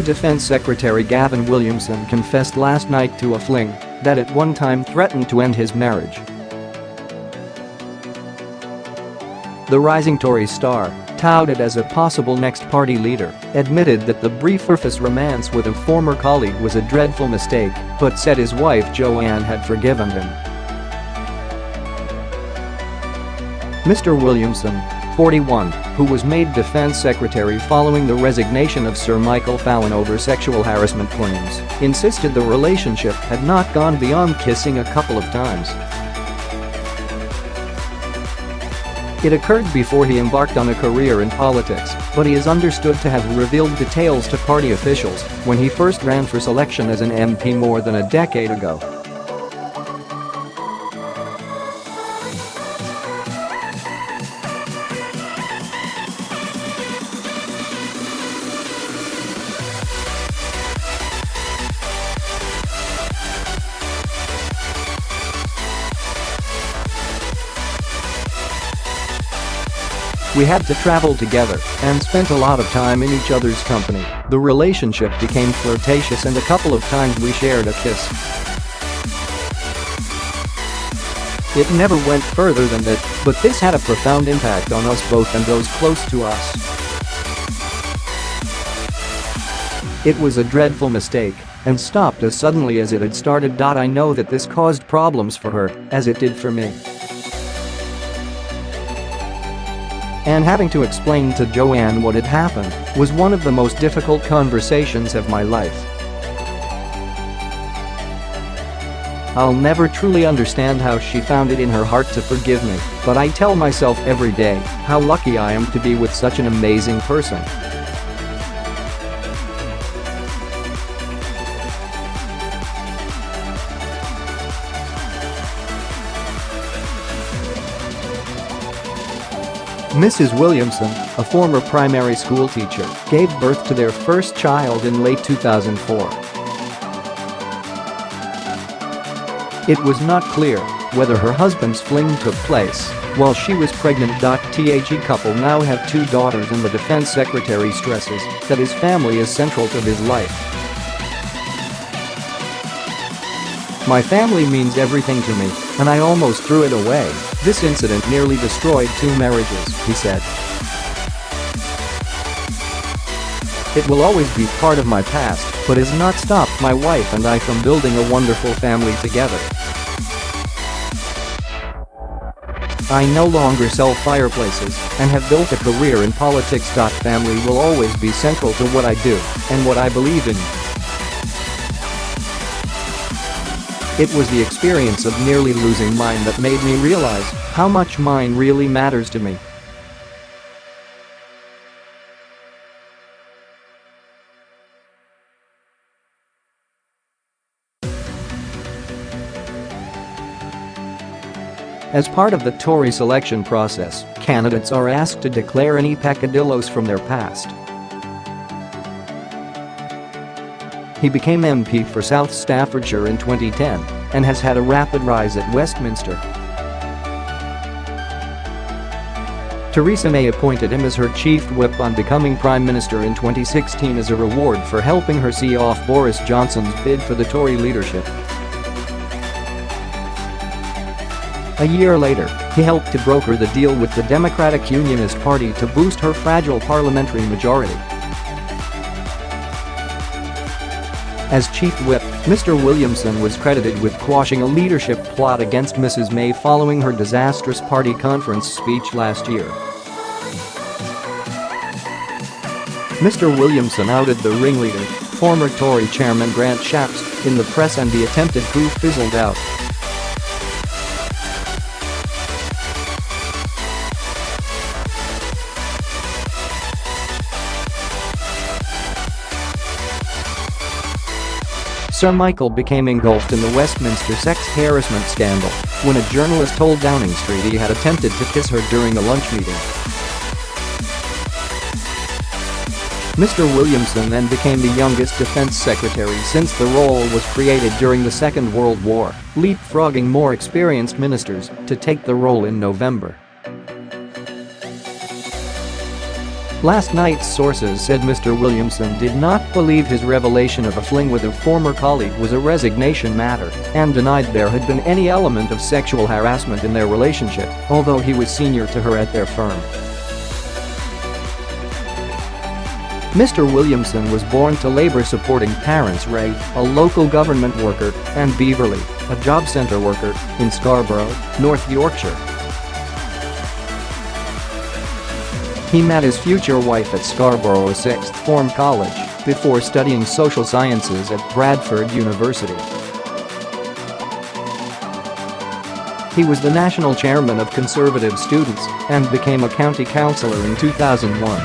Defence Secretary Gavin Williamson confessed last night to a fling that at one time threatened to end his marriage. The rising Tory star, touted as a possible next party leader, admitted that the brief surface romance with a former colleague was a dreadful mistake, but said his wife Joanne had forgiven him. Mr. Williamson, 41, who was made Defence Secretary following the resignation of Sir Michael Fallon over sexual harassment claims, insisted the relationship had not gone beyond kissing a couple of times. It occurred before he embarked on a career in politics, but he is understood to have revealed details to party officials when he first ran for election as an MP more than a decade ago. We had to travel together and spent a lot of time in each other's company. The relationship became flirtatious and a couple of times we shared a kiss. It never went further than that, but this had a profound impact on us both and those close to us. It was a dreadful mistake and stopped as suddenly as it had started. I know that this caused problems for her, as it did for me. And having to explain to Joanne what had happened was one of the most difficult conversations of my life. I'll never truly understand how she found it in her heart to forgive me, but I tell myself every day how lucky I am to be with such an amazing person. Mrs. Williamson, a former primary school teacher, gave birth to their first child in late 2004. It was not clear whether her husband's fling took place while she was pregnant. The couple now have 2 daughters, and the Defence Secretary stresses that his family is central to his life. "My family means everything to me, and I almost threw it away. This incident nearly destroyed 2 marriages," he said. "It will always be part of my past, but has not stopped my wife and I from building a wonderful family together. I no longer sell fireplaces and have built a career in politics. Family will always be central to what I do and what I believe in." It was the experience of nearly losing mine that made me realize how much mine really matters to me. As part of the Tory selection process, candidates are asked to declare any peccadillos from their past. He became MP for South Staffordshire in 2010 and has had a rapid rise at Westminster. Theresa May appointed him as her chief whip on becoming Prime Minister in 2016 as a reward for helping her see off Boris Johnson's bid for the Tory leadership. A year later, he helped to broker the deal with the Democratic Unionist Party to boost her fragile parliamentary majority. As chief whip, Mr. Williamson was credited with quashing a leadership plot against Mrs. May following her disastrous party conference speech last year. Mr. Williamson outed the ringleader, former Tory chairman Grant Shapps, in the press, and the attempted coup fizzled out. Sir Michael became engulfed in the Westminster sex harassment scandal when a journalist told Downing Street he had attempted to kiss her during a lunch meeting. Mr. Williamson then became the youngest Defence Secretary since the role was created during the Second World War, leapfrogging more experienced ministers to take the role in November. Last night's sources said Mr. Williamson did not believe his revelation of a fling with a former colleague was a resignation matter and denied there had been any element of sexual harassment in their relationship, although he was senior to her at their firm. Mr. Williamson was born to Labour-supporting parents Ray, a local government worker, and Beverly, a job centre worker, in Scarborough, North Yorkshire. He met his future wife at Scarborough's sixth form college before studying social sciences at Bradford University. He was the national chairman of Conservative Students and became a county councillor in 2001.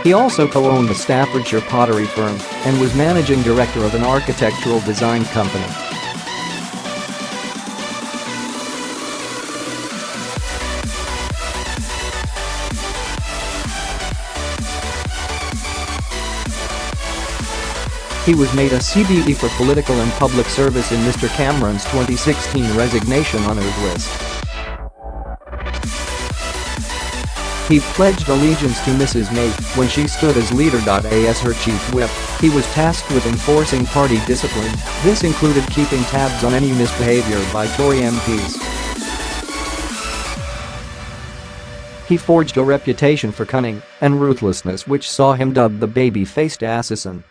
He also co-owned the Staffordshire pottery firm and was managing director of an architectural design company. He was made a CBE for political and public service in Mr. Cameron's 2016 resignation honours list. He pledged allegiance to Mrs. May when she stood as leader.A as her chief whip. He was tasked with enforcing party discipline. This included keeping tabs on any misbehaviour by Tory MPs. He forged a reputation for cunning and ruthlessness which saw him dubbed the baby-faced assassin.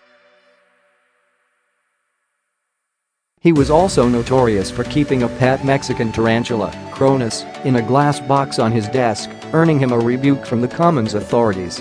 He was also notorious for keeping a pet Mexican tarantula, Cronus, in a glass box on his desk, earning him a rebuke from the Commons authorities.